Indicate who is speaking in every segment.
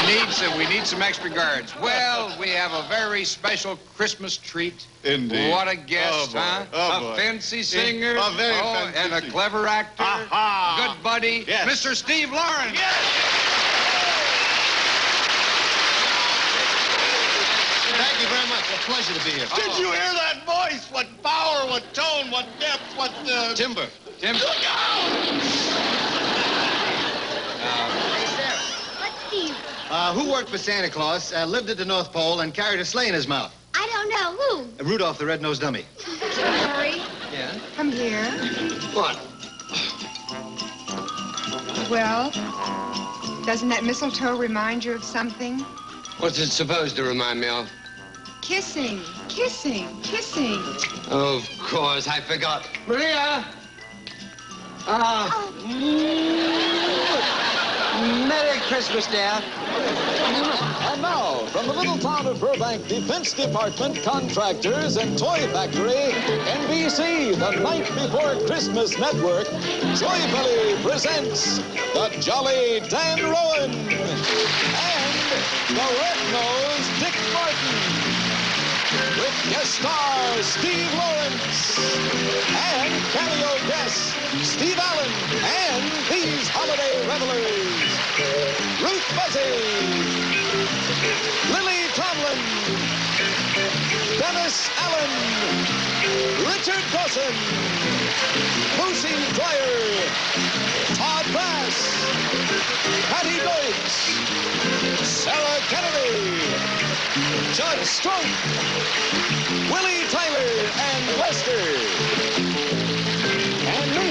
Speaker 1: We need some extra guards. Well, we have a very special Christmas treat.
Speaker 2: Indeed.
Speaker 1: What a guest, huh?
Speaker 2: Oh,
Speaker 1: a fancy singer.
Speaker 2: A very fancy
Speaker 1: and a
Speaker 2: singer.
Speaker 1: clever actor.
Speaker 2: Aha.
Speaker 1: Good buddy.
Speaker 2: Yes.
Speaker 1: Mr. Steve Lawrence.
Speaker 2: Yes.
Speaker 3: Thank you very much. A pleasure to be here.
Speaker 2: Did you hear that voice? What power, what tone, what depth, what...
Speaker 3: Timber.
Speaker 1: Tim.
Speaker 2: Look out!
Speaker 4: What's Steve?
Speaker 3: Who worked for Santa Claus, lived at the North Pole, and carried a sleigh in his mouth?
Speaker 4: I don't know. Who?
Speaker 3: Rudolph the Red-Nosed Dummy.
Speaker 5: Harry,
Speaker 3: Yeah?
Speaker 5: come here.
Speaker 3: What?
Speaker 5: Well, doesn't that mistletoe remind you of something?
Speaker 6: What's it supposed to remind me of?
Speaker 5: Kissing, kissing, kissing.
Speaker 6: Of course, I forgot. Maria! Merry Christmas, dear.
Speaker 7: And now, from the little town of Burbank Defense Department, Contractors and Toy Factory, NBC, the Night Before Christmas Network, joyfully presents the Jolly Dan Rowan and the Red-Nosed Dick Martin. With guest star Steve Lawrence and cameo guests Steve Allen and these holiday revelers, Ruth Buzzy, Lily Tomlin, Dennis Allen, Richard Dawson, Lucy Dwyer, Todd Bass, Patty Deutsch, Sarah Kennedy, Judd Strunk, Willie Tyler, and Lester. And me,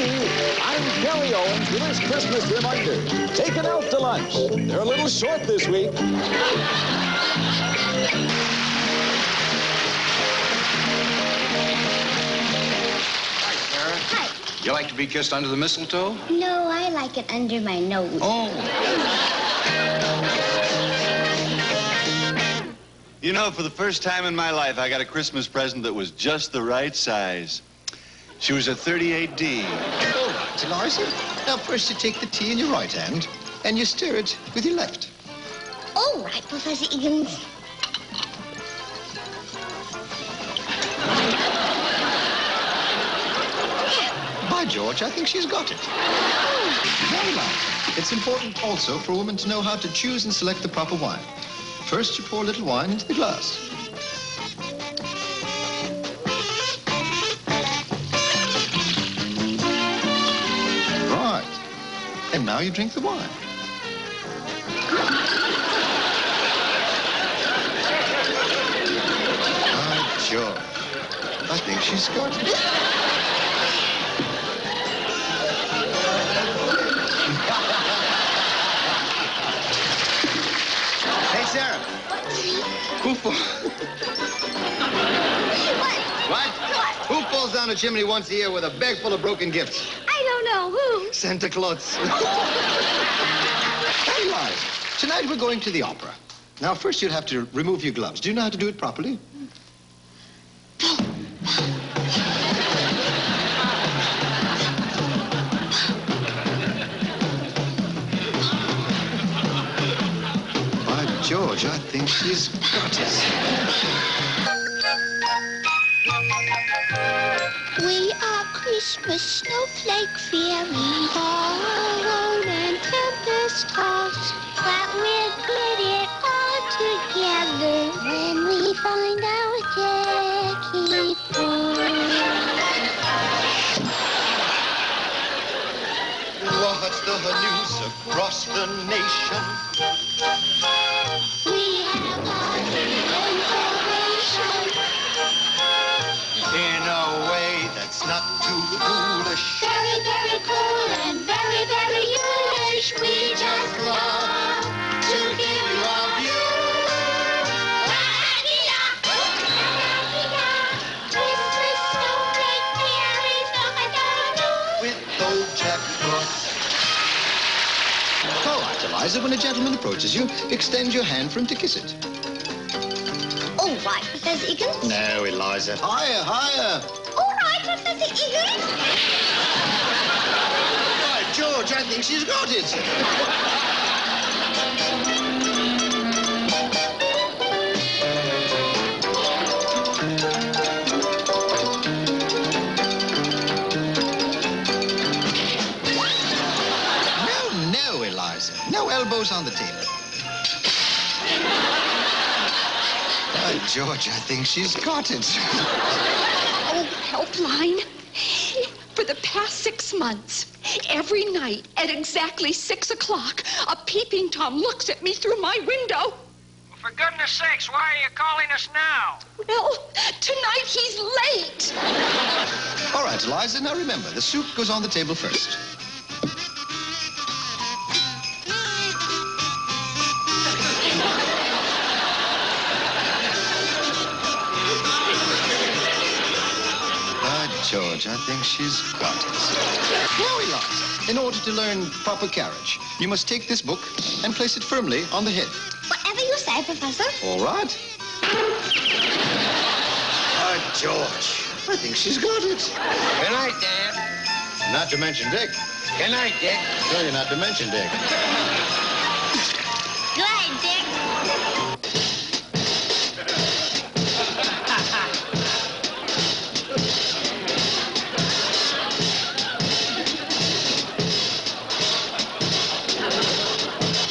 Speaker 7: I'm Kelly Owens with this Christmas reminder. Taken out to lunch. They're a little short this week.
Speaker 1: Hi, Sarah.
Speaker 4: Hi.
Speaker 1: You like to be kissed under the mistletoe?
Speaker 4: No, I like it under my nose.
Speaker 1: Oh.
Speaker 2: You know, for the first time in my life, I got a Christmas present that was just the right size. She was a 38D.
Speaker 3: All right, Eliza. Now, first you take the tea in your right hand, and you stir it with your left.
Speaker 4: All right, Professor Eggins.
Speaker 3: By George, I think she's got it. Very well. It's important also for a woman to know how to choose and select the proper wine. First, you pour a little wine into the glass. Right. And now you drink the wine. By George, I think she's got it. Hey, Sarah. Who What? Who falls down a chimney once a year with a bag full of broken gifts?
Speaker 4: I don't know. Who?
Speaker 3: Santa Claus. Hey, Liza, tonight we're going to the opera. Now, first you'll have to remove your gloves. Do you know how to do it properly? By George, I think she's got it.
Speaker 4: We are Christmas snowflake fairies, borrowed and tempest-tossed, but we'll get it all together when we find our Jackie
Speaker 3: What's the news across the nation?
Speaker 4: We have our information.
Speaker 3: In a way that's not too foolish.
Speaker 4: Very, very cool and very, very English. We just love to give you our view. Christmas snowflake fairies,
Speaker 3: With old Jack Frost. All right, Eliza, when a gentleman approaches you, extend your hand for him to kiss it.
Speaker 4: All right, Professor Eggins.
Speaker 3: No, Eliza. Higher, higher.
Speaker 4: All right, Professor Eggins.
Speaker 3: By George, I think she's got it. elbows on the table. By George, I think she's got it.
Speaker 8: Oh, helpline. For the past 6 months, every night at exactly 6 o'clock, a peeping Tom looks at me through my window.
Speaker 9: Well, for goodness sakes, why are you calling us now?
Speaker 8: Well, tonight he's late.
Speaker 3: All right, Eliza, now remember, the soup goes on the table first. George, I think she's got it. Now, Eliza, in order to learn proper carriage, you must take this book and place it firmly on the head.
Speaker 4: Whatever you say, Professor.
Speaker 3: All right. George, I think she's got it.
Speaker 6: Good night, Dad.
Speaker 3: Not to mention Dick.
Speaker 6: Good night, Dick.
Speaker 3: Tell you not to mention Dick.
Speaker 4: Good night, Dick.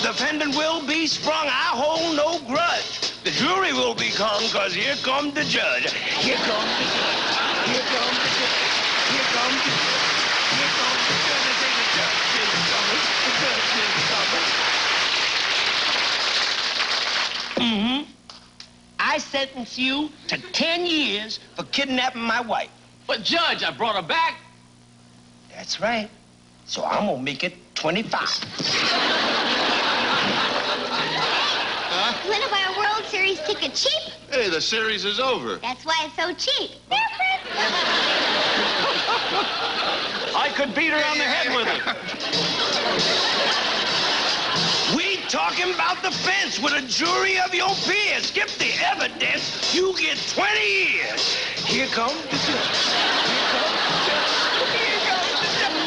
Speaker 9: Defendant will be sprung, I hold no grudge. The jury will be come, because here comes the judge. Here comes the judge. Here comes the judge. Here comes the judge. Here comes the judge. I say the judge is coming. The judge is coming. I sentence you to 10 years for kidnapping my wife.
Speaker 10: But, Judge, I brought her back.
Speaker 9: That's right. So I'm going to make it 25.
Speaker 4: When of our World Series ticket cheap?
Speaker 2: Hey, the series is over.
Speaker 4: That's why it's so cheap.
Speaker 10: I could beat her on the head with it.
Speaker 9: We talking about the fence with a jury of your peers. Skip the evidence, you get 20 years. Here comes the judge. Here comes the judge.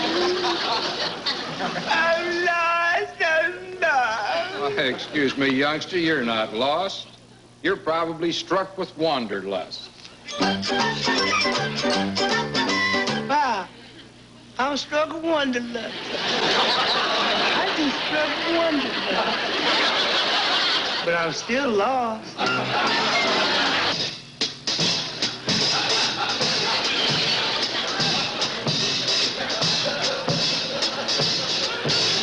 Speaker 9: I'm lost, I'm lost.
Speaker 1: Excuse me, youngster, you're not lost. You're probably struck with wanderlust.
Speaker 9: Wow, I'm struck with wanderlust. I just struck with wanderlust. But I'm still lost.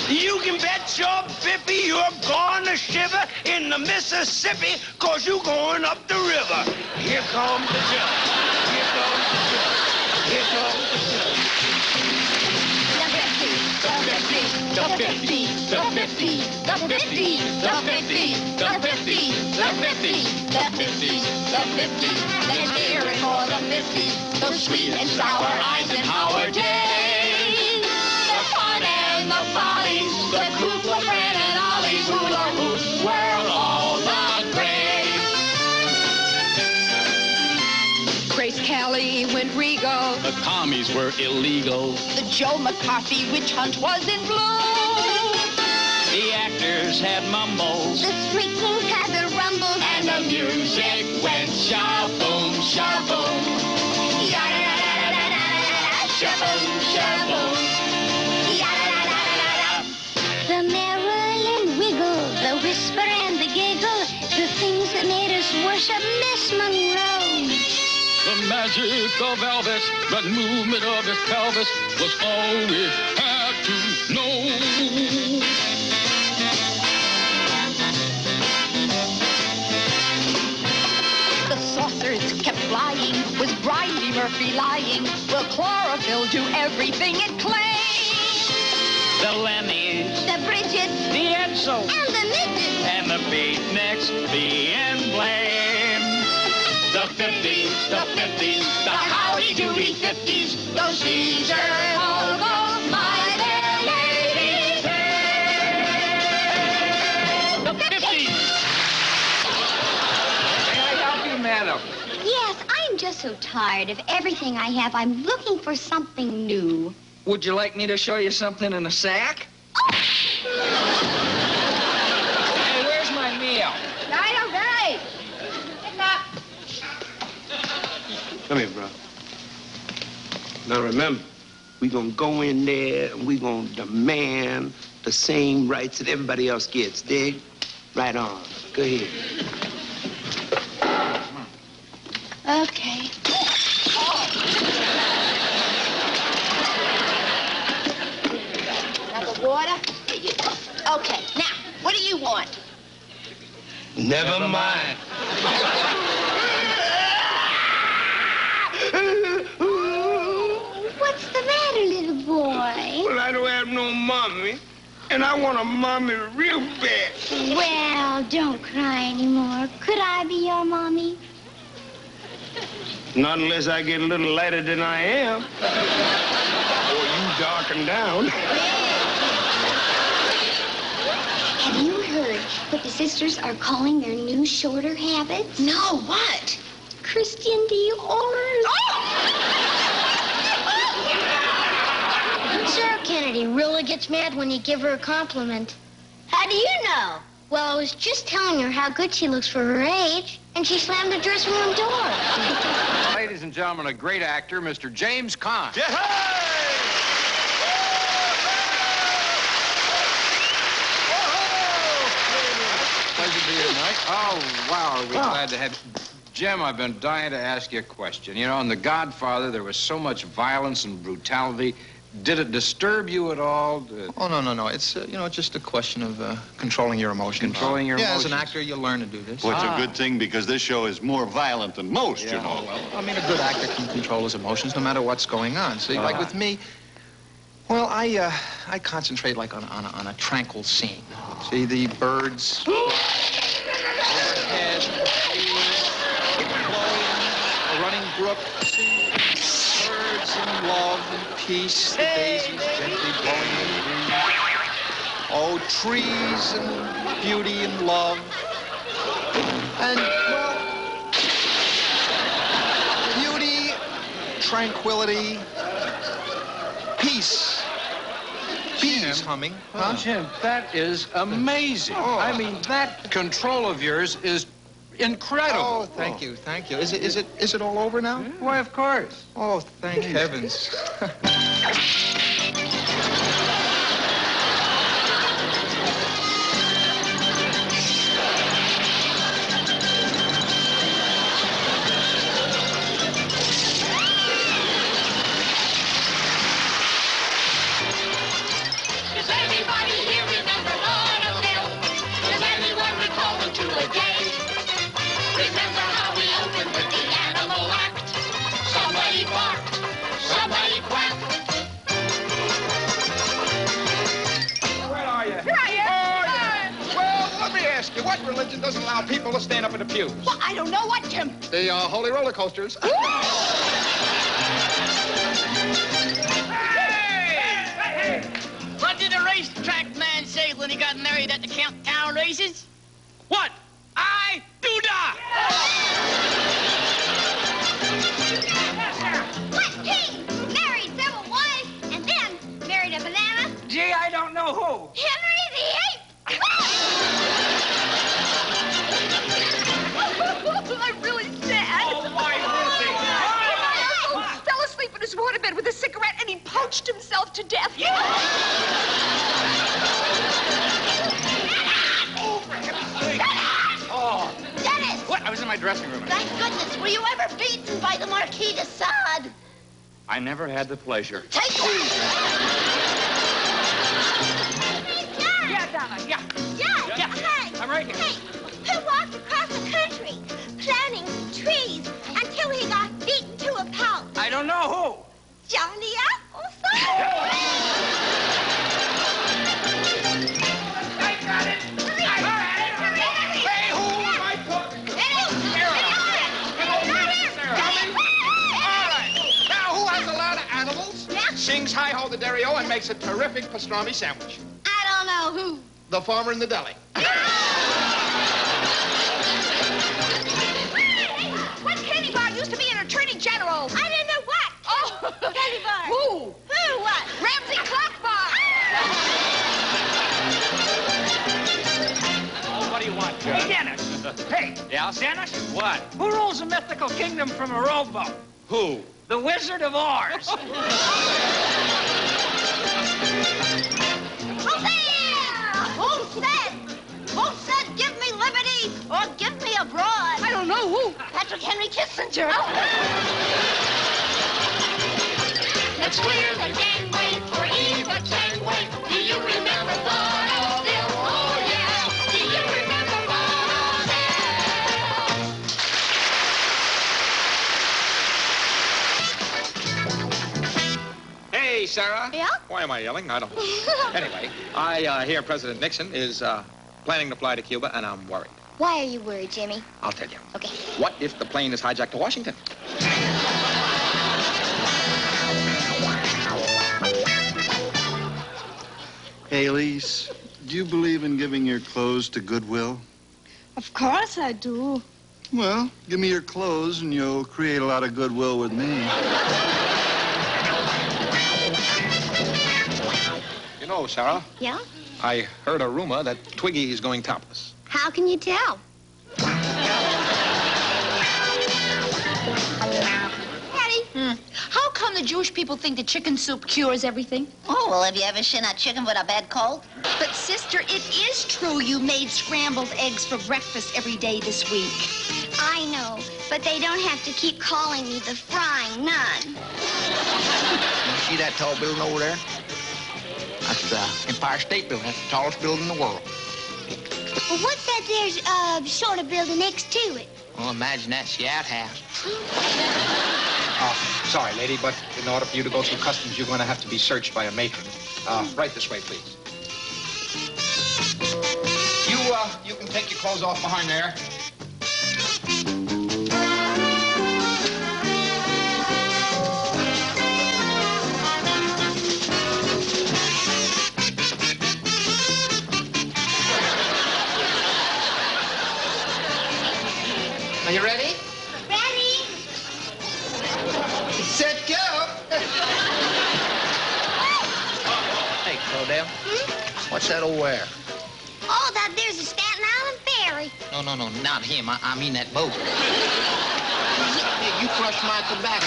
Speaker 9: You can bet your bippy you're going to shiver in the Mississippi, 'cause you're going up the river. Here comes the judge. Here comes the judge. Here comes the judge.
Speaker 8: The 50, the 50, the 50, the 50, the 50, the 50, the 50, the 50, the 50, the 50. Let's hear it for the 50, the sweet and sour Eisenhower days. The fun and the follies, the Kukla, Fred and Ollie's hula hoops were all the great. Grace Kelly went regal.
Speaker 10: The commies were illegal.
Speaker 8: The Joe McCarthy witch hunt was in bloom.
Speaker 10: The actors had mumbles.
Speaker 4: The street kings had their rumbles.
Speaker 8: And the music went shaboom, shaboom. Ya-da-da-da-da-da-da, shaboom, shaboom. Ya-da-da-da-da-da.
Speaker 4: The merrill and wiggle, the whisper and the giggle, the things that made us worship Miss Monroe.
Speaker 10: The magic of Elvis, the movement of his pelvis was all we had to know.
Speaker 8: The saucers kept flying, was Bridey Murphy lying? Will chlorophyll do everything it claims?
Speaker 10: The Lemmys,
Speaker 4: The Bridgets
Speaker 10: the Edsel,
Speaker 4: and the midgets.
Speaker 10: and the beatniks, the emblem. The 50s, the 50s, the howdy-doody 50s,
Speaker 8: Those Caesar logos, my fair ladies.
Speaker 10: the 50s.
Speaker 1: May I help you, madam?
Speaker 4: Yes, I'm just so tired of everything I have. I'm looking for something new.
Speaker 6: Would you like me to show you something in a sack? Hey, where's my meal?
Speaker 8: Right, all right. Pick up.
Speaker 9: Come here, bro. Now remember, we gonna go in there and we gonna demand
Speaker 6: the same rights that everybody else gets. Dig? Right on. Go ahead.
Speaker 4: Okay.
Speaker 8: Now the water? Here you go. Okay, now, what do you want?
Speaker 9: Never mind.
Speaker 4: What's the matter, little boy?
Speaker 9: Well, I don't have no mommy, and I want a mommy real bad.
Speaker 4: Well, don't cry anymore. Could I be your mommy?
Speaker 9: Not unless I get a little lighter than I am. Or you darken down.
Speaker 4: Have you heard what the sisters are calling their new shorter habits?
Speaker 8: No, what?
Speaker 4: Christian Dior's. Sarah Kennedy really gets mad when you give her a compliment. How do you know? Well, I was just telling her how good she looks for her age, and she slammed the dressing room door.
Speaker 1: Ladies and gentlemen, a great actor, Mr. James Caan.
Speaker 2: Yeah!
Speaker 1: Pleasure to be here tonight. Oh, wow, are we glad to have you. Jim, I've been dying to ask you a question. You know, in The Godfather, there was so much violence and brutality. Did it disturb you at all?
Speaker 3: Oh, no. It's, just a question of controlling your emotions.
Speaker 1: Controlling your
Speaker 3: emotions.
Speaker 1: emotions.
Speaker 3: As an actor, you learn to do this.
Speaker 2: Well, it's a good thing because this show is more violent than most, you know.
Speaker 3: Well, I mean, a good actor can control his emotions no matter what's going on. See, like with me, well, I concentrate like on a tranquil scene. See, the birds overhead, trees, flowing, a running brook, birds in love and peace, the daisies gently blowing in the breeze. Oh, trees and beauty and love. And, well, beauty, tranquility, peace. Bees humming.
Speaker 1: Huh? Jim, that is amazing.
Speaker 3: Oh.
Speaker 1: I mean, that control of yours is incredible.
Speaker 3: Oh, thank you. Is it all over now?
Speaker 1: Why, of course.
Speaker 3: Oh, thank heavens.
Speaker 8: Does anybody here remember vaudeville? Does anyone recall them to a day? Remember how we opened with the animal act? Somebody barked, somebody quacked.
Speaker 6: Where are you?
Speaker 5: Here I am.
Speaker 6: Well, let me ask you, what religion doesn't allow people to stand up in the pews?
Speaker 8: Well, I don't know what, Jim.
Speaker 6: The holy roller coasters.
Speaker 11: What did the racetrack man say when he got married at the Countdown races? What? I do not!
Speaker 4: What king married several wives and then married a banana?
Speaker 6: Gee, I don't know who.
Speaker 4: Henry VIII.
Speaker 5: I'm really sad.
Speaker 6: Oh, why, Ruthie?
Speaker 5: He fell asleep in his waterbed with a cigarette and he poached himself to death.
Speaker 6: Oh,
Speaker 4: Dennis!
Speaker 6: what? I was in my dressing room.
Speaker 8: Thank goodness. Were you ever beaten by the Marquis de Sade?
Speaker 6: I never had the pleasure.
Speaker 8: Take one.
Speaker 6: Yeah, Donna, yeah.
Speaker 4: Yeah. Hey.
Speaker 6: I'm right here.
Speaker 4: Hey, who walked across the country planting trees until he got beaten to a pulp?
Speaker 6: I don't know who.
Speaker 4: Johnny Appleseed.
Speaker 6: I got it. Hey, who am I talking to? All right. Now, who has a lot of animals?
Speaker 4: Yeah.
Speaker 6: Sings hi-ho the Dario and makes a terrific pastrami sandwich.
Speaker 4: I don't know who.
Speaker 6: The farmer in the deli.
Speaker 5: What candy bar used to be an attorney general?
Speaker 4: I don't know what.
Speaker 5: Oh,
Speaker 4: Candy bar.
Speaker 5: Who?
Speaker 4: Who? What?
Speaker 5: Ramsey Clock Bar.
Speaker 6: Oh, what do you want, John?
Speaker 11: Hey, Dennis. Hey.
Speaker 6: Yeah?
Speaker 11: Dennis?
Speaker 6: What?
Speaker 11: Who rules the mythical kingdom from a rowboat?
Speaker 6: Who?
Speaker 11: The Wizard of Oz.
Speaker 4: Jose!
Speaker 8: Or give me a broad.
Speaker 5: I don't know who.
Speaker 8: Patrick Henry Kissinger.
Speaker 10: Let's clear the gangway for Eva Tangway. Do you remember Vaudeville? Oh, yeah. Do you remember Vaudeville?
Speaker 3: Hey, Sarah.
Speaker 4: Yeah?
Speaker 3: Why am I yelling? I don't know. Anyway, I hear President Nixon is planning to fly to Cuba, and I'm worried.
Speaker 4: Why are you worried, Jimmy?
Speaker 3: I'll tell you.
Speaker 4: Okay.
Speaker 3: What if the plane is hijacked to Washington?
Speaker 2: Hey, Elise, do you believe in giving your clothes to Goodwill?
Speaker 5: Of course I do.
Speaker 2: Well, give me your clothes and you'll create a lot of goodwill with me.
Speaker 3: You know, Sarah,
Speaker 4: Yeah?
Speaker 3: I heard a rumor that Twiggy is going topless.
Speaker 4: How can you tell?
Speaker 8: Daddy, how come the Jewish people think that chicken soup cures everything?
Speaker 12: Oh, well, have you ever seen a chicken with a bad cold?
Speaker 8: But, sister, it is true you made scrambled eggs for breakfast every day this week.
Speaker 4: I know, but they don't have to keep calling me the frying nun.
Speaker 13: You see that tall building over there? That's the Empire State Building. That's the tallest building in the world.
Speaker 4: Well, what's that there's sort of building next to it?
Speaker 13: Well, imagine that's the outhouse.
Speaker 3: Sorry, lady, but in order for you to go through customs, you're going to have to be searched by a matron. Right this way, please. You can take your clothes off behind there.
Speaker 13: Are you ready?
Speaker 4: Ready?
Speaker 13: Set, go! Hey, Claudel. What's that over there?
Speaker 4: Oh, that there's a Staten Island ferry.
Speaker 13: No, not him. I mean that boat. Hey, you crushed my tobacco.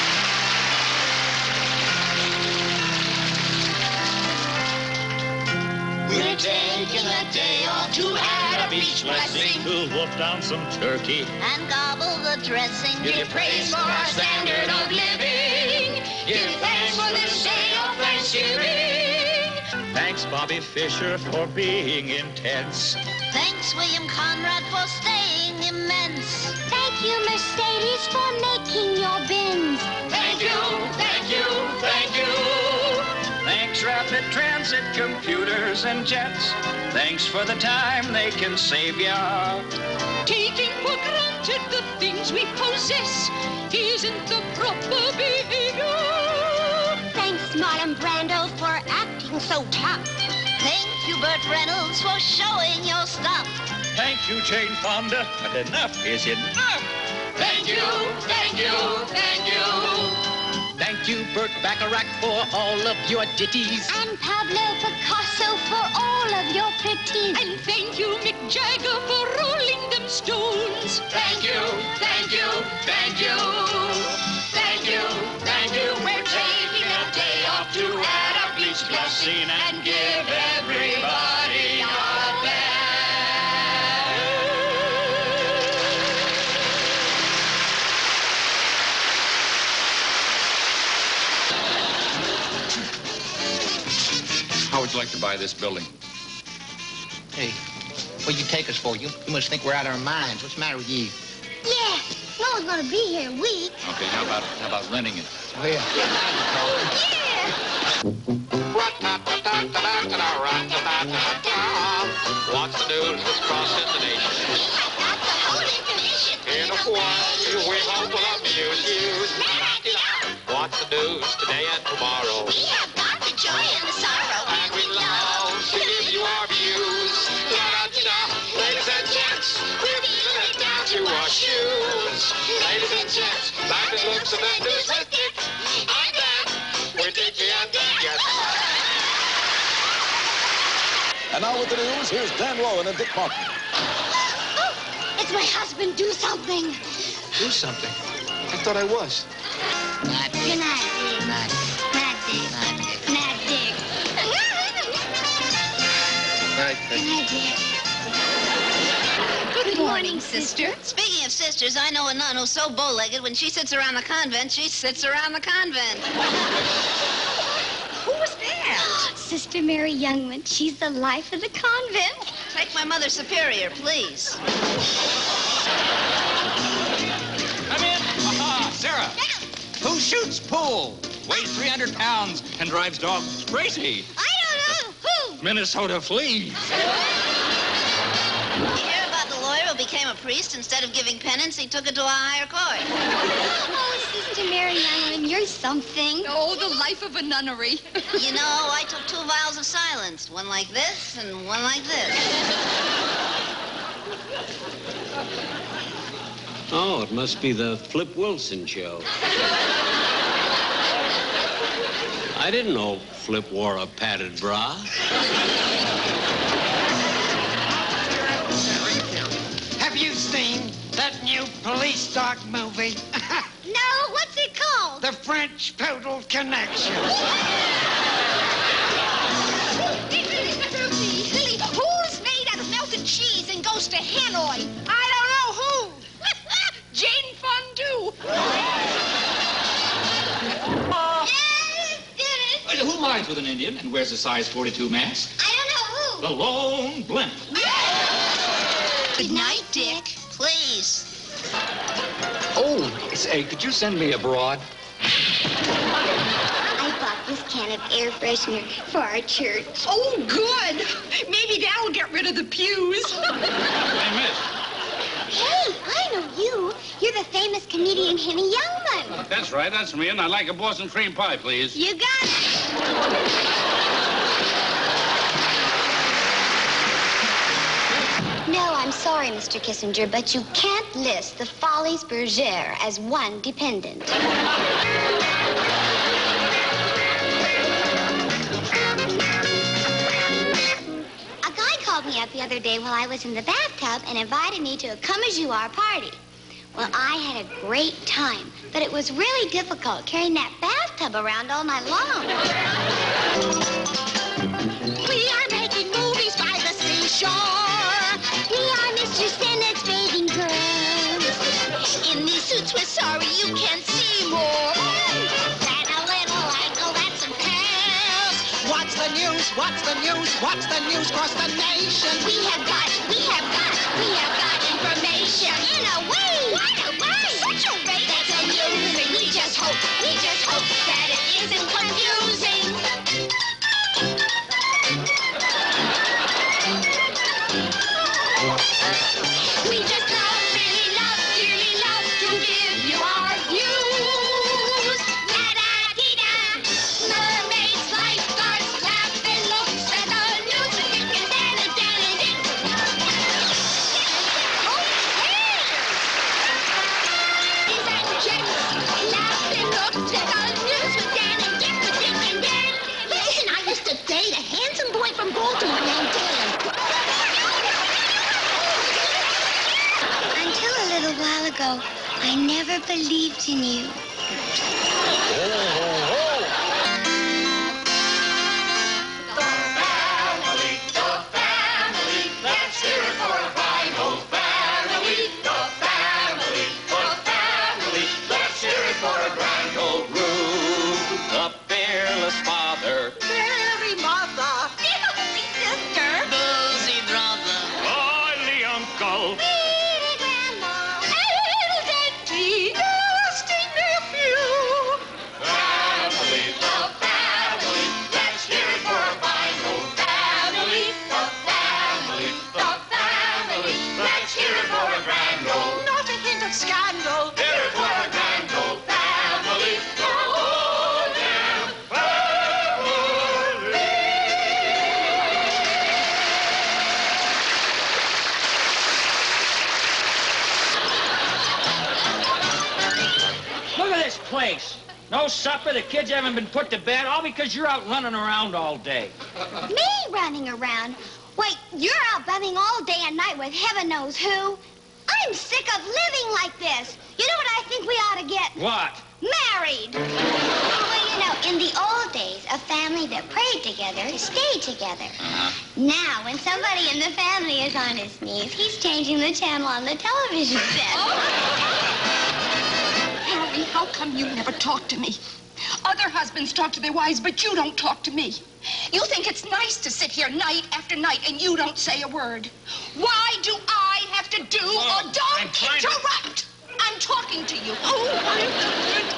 Speaker 10: We're taking a day off to add a beach blessing.
Speaker 14: To wolf down some turkey.
Speaker 12: And gobble the dressing.
Speaker 10: Give you praise for our standard of living. Give thanks for this day of Thanksgiving.
Speaker 14: Thanks, Bobby Fischer, for being intense.
Speaker 12: Thanks, William Conrad, for staying immense.
Speaker 4: Thank you, Mercedes, for making your bins.
Speaker 10: Thank you, thank you, thank you. Thanks, rapid transit computers and jets. Thanks for the time they can save ya.
Speaker 8: Taking for granted the things we possess isn't the proper behavior.
Speaker 4: Thanks, Marlon Brando, for acting so tough.
Speaker 12: Thank you, Burt Reynolds, for showing your stuff.
Speaker 14: Thank you, Jane Fonda, but enough is enough.
Speaker 10: Thank you, thank you, thank you.
Speaker 13: Thank you, Burt Bacharach, for all of your ditties.
Speaker 4: And Pablo Picasso for all of your pretties.
Speaker 8: And thank you, Mick Jagger, for rolling them stones.
Speaker 10: Thank you, thank you, thank you. Thank you, thank you. We're taking a day off to add a beach blessing and give everybody our best.
Speaker 1: How would you like to buy this building?
Speaker 13: Hey, what you take us for? You must think we're out of our minds. What's the matter with you?
Speaker 4: Yeah, no one's gonna be here in a week.
Speaker 1: Okay, how about renting it?
Speaker 13: Oh, yeah.
Speaker 10: What's the news that's crossing the nation?
Speaker 4: That's the whole information.
Speaker 10: In a while, we hope will amuse you. What's the news today and tomorrow?
Speaker 4: We have got the joy and the sorrow.
Speaker 10: And we love to give you our views. Ladies and gents, we're feeling it down to our shoes. Ladies and gents, life is looks and then news with Dick. And then, we're Dickie and Dick, yes.
Speaker 7: And now with the news, here's Dan Rowan and Dick Martin.
Speaker 4: Oh, it's my husband. Do something.
Speaker 3: Do something. I thought I was.
Speaker 4: Good night, Dick.
Speaker 13: Night.
Speaker 4: Night, Dick.
Speaker 13: Night, Dick.
Speaker 4: Night, Dick.
Speaker 3: Night,
Speaker 4: Good night, Dick.
Speaker 8: Good
Speaker 12: morning, sister.
Speaker 15: Speaking of sisters, I know a nun who's so bow-legged, when she sits around the convent, she sits around the convent.
Speaker 12: Who was that?
Speaker 4: Sister Mary Youngman. She's the life of the convent.
Speaker 15: Take my Mother Superior, please.
Speaker 14: Come in. Aha, Sarah. Who shoots pool, weighs 300 pounds, and drives dogs crazy?
Speaker 4: I don't know. Who?
Speaker 14: Minnesota Flea.
Speaker 15: You hear about the lawyer who became a priest? Instead of giving penance, he took it to a higher court.
Speaker 4: Oh, Sister Mary Youngman, you're something.
Speaker 12: Oh, the life of a nunnery.
Speaker 15: You know, I took 2 vows of silence. One like this and one like this.
Speaker 16: Oh, it must be the Flip Wilson show. I didn't know Flip wore a padded bra.
Speaker 6: Have you seen that new police dog movie?
Speaker 4: No, what's it called?
Speaker 6: The French Poodle Connection.
Speaker 12: Lily, who's made out of melted cheese and goes to Hanoi? I don't know who. Jane Fondue.
Speaker 14: Who rides with an Indian and wears a size 42 mask?
Speaker 4: I don't know who.
Speaker 14: The Lone Blimp.
Speaker 12: Good night, Dick.
Speaker 15: Please.
Speaker 3: Oh, say, could you send me abroad?
Speaker 4: I bought this can of air freshener for our church.
Speaker 12: Oh, good. Maybe that'll get rid of the pews.
Speaker 14: Hey, miss.
Speaker 4: Hey, I know you. You're the famous comedian Henny Youngman.
Speaker 14: That's right, that's me, and I'd like a Boston cream pie, please.
Speaker 4: You got it. No, I'm sorry, Mr. Kissinger, but you can't list the Follies Bergère as one dependent. A guy called me up the other day while I was in the bathtub and invited me to a come-as-you-are party. Well, I had a great time, but it was really difficult carrying that bathtub around all night long.
Speaker 12: We are making movies by the seashore.
Speaker 4: We are Mr. Sennett's bathing girls.
Speaker 12: In these suits, we're sorry you can't see more.
Speaker 4: And a little ankle and some tails.
Speaker 6: What's the news? What's the news? What's the news across the nation?
Speaker 12: We have got information.
Speaker 4: In a way.
Speaker 12: What a way! Such a way that's amusing. We just hope that it isn't confusing. We just really love, dearly love to give you our views. La-da-dee-da, mermaids, lifeguards, laughing looks at the news. Dick and Dan and Dan and Dick. Ladies and gents, laughing looks at the news with Dan and Dick, with Dick and Dan. Listen, I used to date a handsome boy from Baltimore named Dan.
Speaker 4: Until a little while ago, I never believed in you.
Speaker 10: Let's hear it for a fine old family. The family. Let's hear it for a grand old group.
Speaker 14: The fearless father.
Speaker 12: Mary Mother. Filthy sister.
Speaker 15: Boozy brother.
Speaker 14: Oily uncle.
Speaker 12: Lady Grandma. Little dainty. Nasty nephew.
Speaker 10: Family, the family. Let's hear it for a fine old family. The family. Let's hear it for a grand old.
Speaker 12: Not a hint of scandal.
Speaker 10: Hear it for a grand old family. The whole damn family.
Speaker 14: Look at this place. No supper, the kids haven't been put to bed, all because you're out running around all day.
Speaker 4: Me running around? Wait, you're out bumming all day and night with heaven knows who? I'm sick of living like this. You know what I think we ought to get?
Speaker 14: What?
Speaker 4: Married. Well, you know, in the old days, a a family that prayed together stayed together. Now, when somebody in the family is on his knees, he's changing the channel on the television set.
Speaker 17: Harry, how come you never talk to me? Other husbands talk to their wives, but you don't talk to me. You think it's nice to sit here night after night and you don't say a word. Why do I have to do or don't interrupt? I'm talking to you.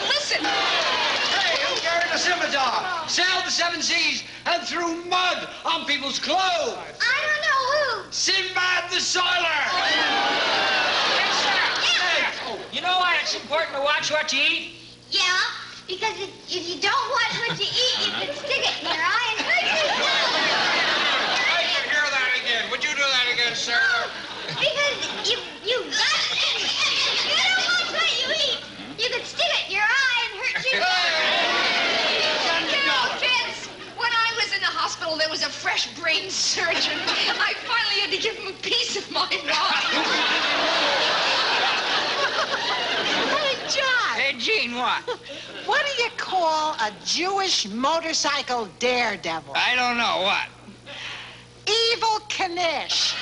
Speaker 17: Listen.
Speaker 9: Hey, who carried the scimitar, sailed the seven seas, and threw mud on people's clothes?
Speaker 4: I don't know who.
Speaker 9: Sinbad the Sailor.
Speaker 11: You know why it's important to watch what you eat?
Speaker 4: Yeah, because if you don't watch what you eat, you can stick it in your eye and hurt yourself.
Speaker 1: I can hear that again. Would you do that again, sir?
Speaker 4: Because you got it. If you don't watch what you eat, you can stick it in your eye and hurt yourself.
Speaker 17: You know, kids, when I was in the hospital, there was a fresh brain surgeon. I finally had to give him a piece of my mind.
Speaker 18: Hey, John.
Speaker 11: Hey, Gene, what?
Speaker 18: What do you call a Jewish motorcycle daredevil?
Speaker 11: I don't know, what?
Speaker 18: Evil Knish.